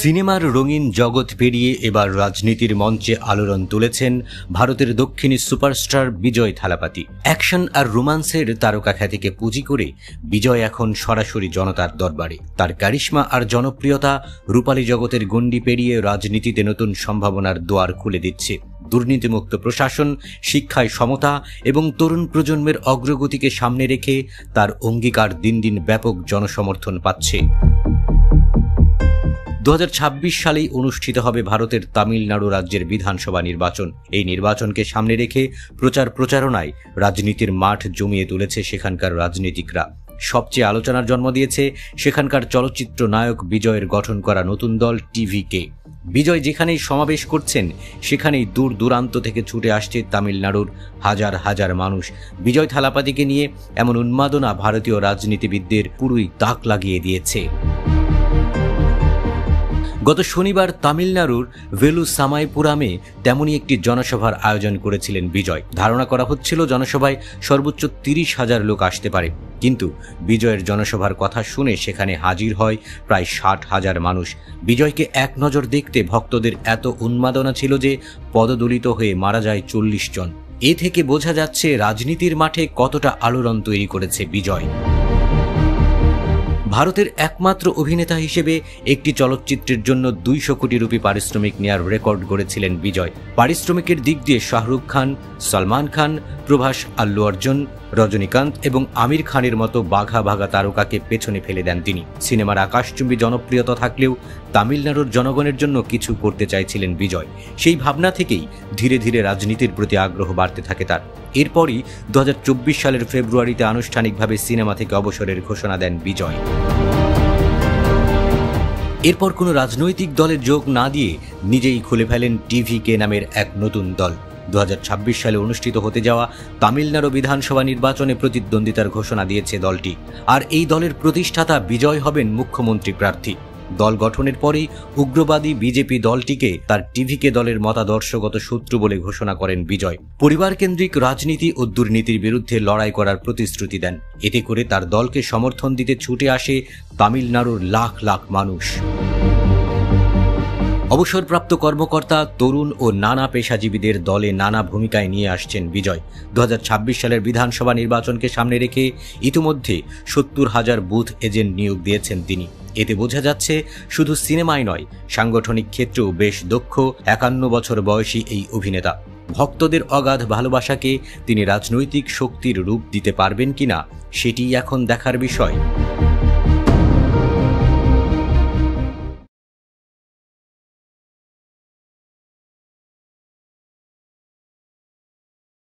সিনেমার রঙিন জগৎ পেরিয়ে এবার রাজনীতির মঞ্চে আলোড়ন তুলেছেন ভারতের দক্ষিণী সুপারস্টার বিজয় থালাপাতি। অ্যাকশন আর রোমান্সের তারকা খ্যাতিকে পুঁজি করে বিজয় এখন সরাসরি জনতার দরবারে। তার কারিশমা আর জনপ্রিয়তা রূপালী জগতের গণ্ডি পেরিয়ে রাজনীতিতে নতুন সম্ভাবনার দুয়ার খুলে দিচ্ছে। দুর্নীতিমুক্ত প্রশাসন, শিক্ষায় সমতা এবং তরুণ প্রজন্মের অগ্রগতিকে সামনে রেখে তার অঙ্গীকার দিন দিন ব্যাপক জনসমর্থন পাচ্ছে। 2026 সালেই অনুষ্ঠিত হবে ভারতের তামিলনাড়ু রাজ্যের বিধানসভা নির্বাচন। এই নির্বাচনকে সামনে রেখে প্রচারণায় রাজনীতির মাঠ জমিয়ে তুলেছে সেখানকার রাজনীতিকরা। সবচেয়ে আলোচনার জন্ম দিয়েছে সেখানকার চলচ্চিত্র নায়ক বিজয়ের গঠন করা নতুন দল টিভিকে। বিজয় যেখানেই সমাবেশ করছেন সেখানেই দূর দূরান্ত থেকে ছুটে আসছে তামিলনাড়ুর হাজার হাজার মানুষ। বিজয় থালাপাতিকে নিয়ে এমন উন্মাদনা ভারতীয় রাজনীতিবিদদের পুরোই তাক লাগিয়ে দিয়েছে। গত শনিবার তামিলনাড়ুর ভেলুসামাইপুরামে তেমনই একটি জনসভার আয়োজন করেছিলেন বিজয়। ধারণা করা হচ্ছিল জনসভায় সর্বোচ্চ 30,000 লোক আসতে পারে, কিন্তু বিজয়ের জনসভার কথা শুনে সেখানে হাজির হয় প্রায় 60,000 মানুষ। বিজয়কে এক নজর দেখতে ভক্তদের এত উন্মাদনা ছিল যে পদদলিত হয়ে মারা যায় 40 জন। এ থেকে বোঝা যাচ্ছে রাজনীতির মাঠে কতটা আলোড়ন তৈরি করেছে বিজয়। ভারতের একমাত্র অভিনেতা হিসেবে একটি চলচ্চিত্রের জন্য 200 কোটি রুপি পারিশ্রমিক নেয়ার রেকর্ড গড়েছিলেন বিজয়। পারিশ্রমিকের দিক দিয়ে শাহরুখ খান, সলমান খান, প্রভাস, আল্লু অর্জুন, রজনীকান্ত এবং আমির খানের মতো বাঘা বাঘা তারকাকে পেছনে ফেলে দেন তিনি। সিনেমার আকাশচুম্বী জনপ্রিয়তা থাকলেও তামিলনাড়ুর জনগণের জন্য কিছু করতে চাইছিলেন বিজয়। সেই ভাবনা থেকেই ধীরে ধীরে রাজনীতির প্রতি আগ্রহ বাড়তে থাকে তার। এরপরই 2024 সালের ফেব্রুয়ারিতে আনুষ্ঠানিকভাবে সিনেমা থেকে অবসরের ঘোষণা দেন বিজয়। এরপর কোনো রাজনৈতিক দলে যোগ না দিয়ে নিজেই খুলে ফেলেন টিভিকে নামের এক নতুন দল। 2026 সালে অনুষ্ঠিত হতে যাওয়া তামিলনাড়ু বিধানসভা নির্বাচনে প্রতিদ্বন্দ্বিতার ঘোষণা দিয়েছে দলটি। আর এই দলের প্রতিষ্ঠাতা বিজয় হবেন মুখ্যমন্ত্রী প্রার্থী। দল গঠনের পরেই উগ্রবাদী বিজেপি দলটিকে তার টিভিকে দলের মতাদর্শগত শত্রু বলে ঘোষণা করেন বিজয়। পরিবারকেন্দ্রিক রাজনীতি ও দুর্নীতির বিরুদ্ধে লড়াই করার প্রতিশ্রুতি দেন। এতে করে তার দলকে সমর্থন দিতে ছুটে আসে তামিলনাড়ুর লাখ লাখ মানুষ। অবসরপ্রাপ্ত কর্মকর্তা, তরুণ ও নানা পেশাজীবীদের দলে নানা ভূমিকায় নিয়ে আসছেন বিজয়। 2026 সালের বিধানসভা নির্বাচনকে সামনে রেখে ইতিমধ্যে 70,000 বুথ এজেন্ট নিয়োগ দিয়েছেন তিনি। এতে বোঝা যাচ্ছে শুধু সিনেমায় নয়, সাংগঠনিক ক্ষেত্রেও বেশ দক্ষ 51 বছর বয়সী এই অভিনেতা। ভক্তদের অগাধ ভালোবাসাকে তিনি রাজনৈতিক শক্তির রূপ দিতে পারবেন কিনা সেটিই এখন দেখার বিষয়।